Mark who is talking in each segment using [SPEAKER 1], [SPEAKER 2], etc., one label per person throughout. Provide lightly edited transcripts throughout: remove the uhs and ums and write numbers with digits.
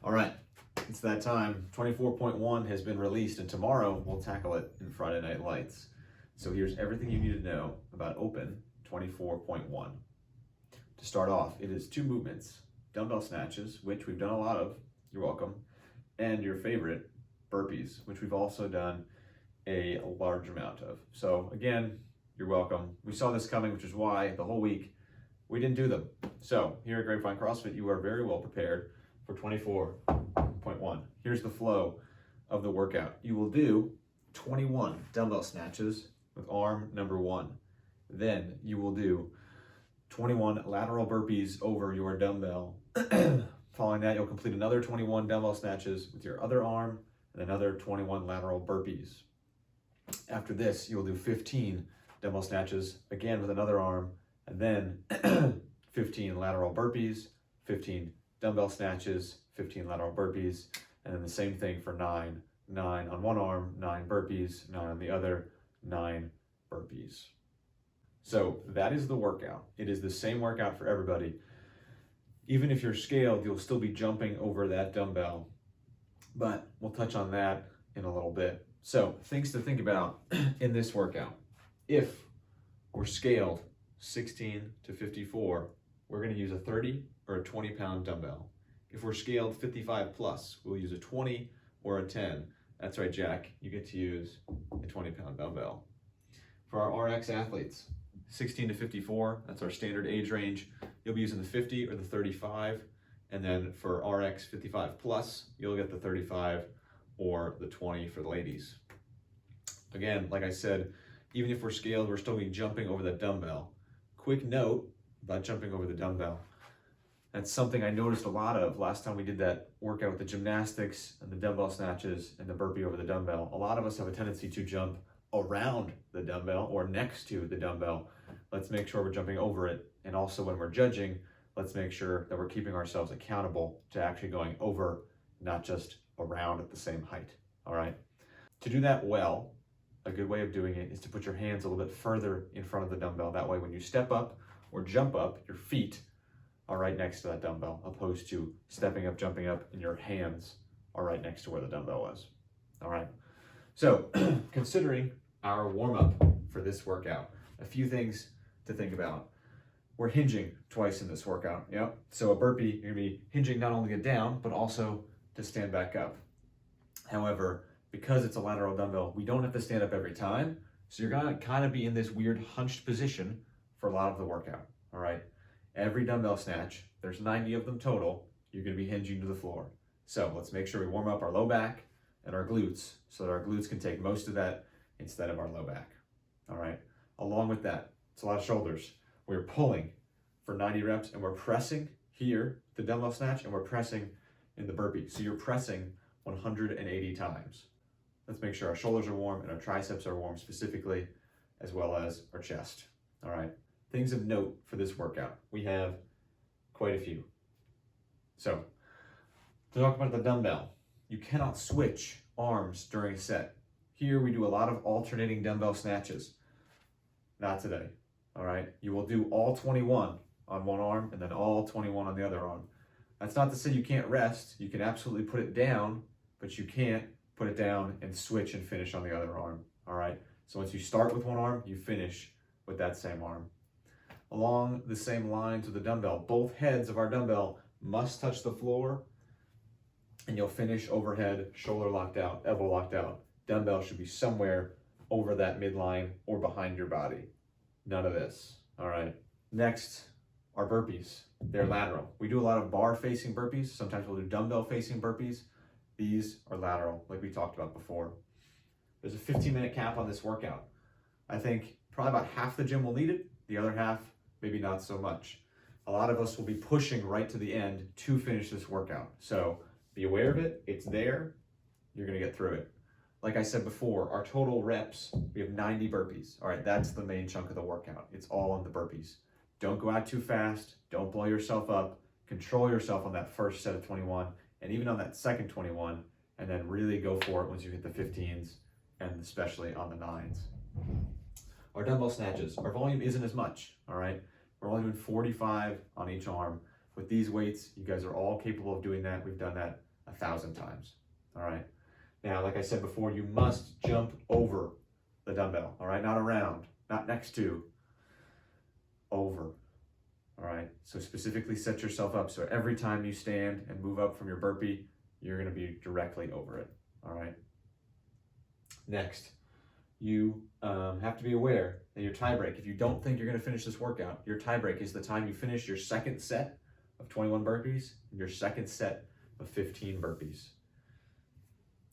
[SPEAKER 1] All right, it's that time. 24.1 has been released, and tomorrow we'll tackle it in Friday Night Lights. So here's everything you need to know about Open 24.1. To start off, it is 2 movements: dumbbell snatches, which we've done a lot of, you're welcome, and your favorite, burpees, which we've also done a large amount of. So again, you're welcome. We saw this coming, which is why the whole week we didn't do them. So here at Grapevine CrossFit, you are very well prepared for 24.1. Here's the flow of the workout. You will do 21 dumbbell snatches with arm number 1. Then you will do 21 lateral burpees over your dumbbell. Following that, you'll complete another 21 dumbbell snatches with your other arm and another 21 lateral burpees. After this, you'll do 15 dumbbell snatches, again with another arm, and then 15 lateral burpees, 15 dumbbell snatches, 15 lateral burpees, and then the same thing for 9 on one arm, 9 burpees, 9 on the other, 9 burpees. So that is the workout. It is the same workout for everybody. Even if you're scaled, you'll still be jumping over that dumbbell, but we'll touch on that in a little bit. So things to think about in this workout. If we're scaled 16 to 54, we're going to use a 30 or a 20-pound dumbbell. If we're scaled 55 plus, we'll use a 20 or a 10. That's right, Jack, you get to use a 20-pound dumbbell. For our RX athletes, 16 to 54, that's our standard age range. You'll be using the 50 or the 35. And then for RX 55 plus, you'll get the 35 or the 20 for the ladies. Again, like I said, even if we're scaled, we're still be jumping over the dumbbell. Quick note about jumping over the dumbbell. That's something I noticed a lot of last time we did that workout with the gymnastics and the dumbbell snatches and the burpee over the dumbbell. A lot of us have a tendency to jump around the dumbbell or next to the dumbbell. Let's make sure we're jumping over it. And also when we're judging, let's make sure that we're keeping ourselves accountable to actually going over, not just around at the same height. All right. To do that well, a good way of doing it is to put your hands a little bit further in front of the dumbbell. That way, when you step up or jump up, your feet are right next to that dumbbell, opposed to stepping up, jumping up, and your hands are right next to where the dumbbell was. All right. So considering our warm-up for this workout, a few things to think about. We're hinging twice in this workout. Yep. So a burpee, you're gonna be hinging not only to get down, but also to stand back up. However, because it's a lateral dumbbell, we don't have to stand up every time. So you're gonna kind of be in this weird hunched position for a lot of the workout. All right. Every dumbbell snatch, there's 90 of them total, you're gonna be hinging to the floor. So let's make sure we warm up our low back and our glutes so that our glutes can take most of that instead of our low back. All right. Along with that, it's a lot of shoulders. We're pulling for 90 reps and we're pressing here, the dumbbell snatch, and we're pressing in the burpee. So you're pressing 180 times. Let's make sure our shoulders are warm and our triceps are warm specifically, as well as our chest. All right. Things of note for this workout. We have quite a few. So to talk about the dumbbell, you cannot switch arms during a set. Here we do a lot of alternating dumbbell snatches. Not today. All right. You will do all 21 on one arm and then all 21 on the other arm. That's not to say you can't rest. You can absolutely put it down, but you can't put it down and switch and finish on the other arm. All right. So once you start with one arm, you finish with that same arm. Along the same lines with the dumbbell, both heads of our dumbbell must touch the floor, and you'll finish overhead, shoulder locked out, elbow locked out. Dumbbell should be somewhere over that midline or behind your body. None of this. All right. Next, our burpees. They're lateral. We do a lot of bar facing burpees. Sometimes we'll do dumbbell facing burpees. These are lateral, like we talked about before. There's a 15-minute cap on this workout. I think probably about half the gym will need it. The other half, maybe not so much. A lot of us will be pushing right to the end to finish this workout. So be aware of it. It's there. You're going to get through it. Like I said before, our total reps, we have 90 burpees. All right, that's the main chunk of the workout. It's all on the burpees. Don't go out too fast. Don't blow yourself up. Control yourself on that first set of 21 and even on that second 21, and then really go for it once you hit the 15s and especially on the 9s. Our dumbbell snatches, our volume isn't as much, all right? We're only doing 45 on each arm. With these weights, you guys are all capable of doing that. We've done that 1,000 times. All right. Now, like I said before, you must jump over the dumbbell. All right. Not around, not next to, over. All right. So specifically set yourself up so every time you stand and move up from your burpee, you're going to be directly over it. All right. Next, you have to be aware that your tie break, if you don't think you're going to finish this workout, your tie break is the time you finish your second set of 21 burpees and your second set of 15 burpees.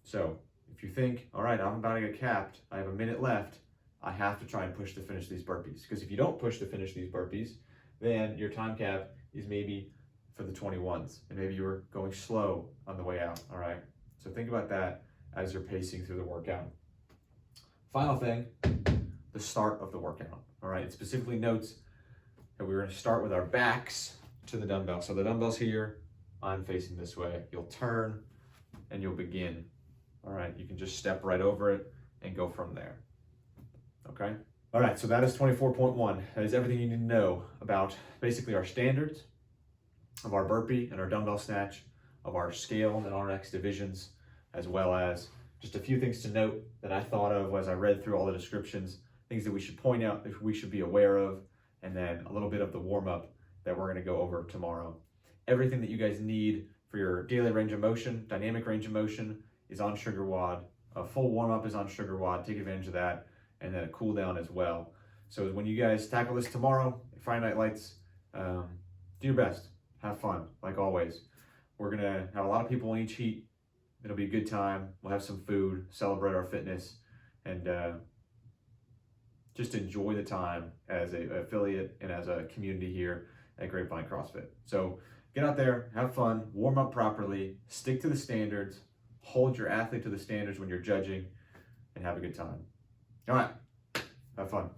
[SPEAKER 1] So if you think, all right, I'm about to get capped, I have a minute left, I have to try and push to finish these burpees. Because if you don't push to finish these burpees, then your time cap is maybe for the 21s, and maybe you're going slow on the way out, all right? So think about that as you're pacing through the workout. Final thing, the start of the workout, all right? It specifically notes that we're gonna start with our backs to the dumbbell. So the dumbbell's here, I'm facing this way. You'll turn and you'll begin, all right? You can just step right over it and go from there, okay? All right, so that is 24.1. That is everything you need to know about basically our standards of our burpee and our dumbbell snatch, of our scale and RX divisions, as well as just a few things to note that I thought of as I read through all the descriptions, things that we should point out, that we should be aware of, and then a little bit of the warm-up that we're gonna go over tomorrow. Everything that you guys need for your daily range of motion, dynamic range of motion, is on Sugar WOD. A full warm-up is on Sugar WOD, take advantage of that, and then a cool down as well. So when you guys tackle this tomorrow, Friday Night Lights, do your best, have fun, like always. We're gonna have a lot of people in each heat. It'll be a good time. We'll have some food, celebrate our fitness, and just enjoy the time as an affiliate and as a community here at Grapevine CrossFit. So get out there, have fun, warm up properly, stick to the standards, hold your athlete to the standards when you're judging, and have a good time. All right, have fun.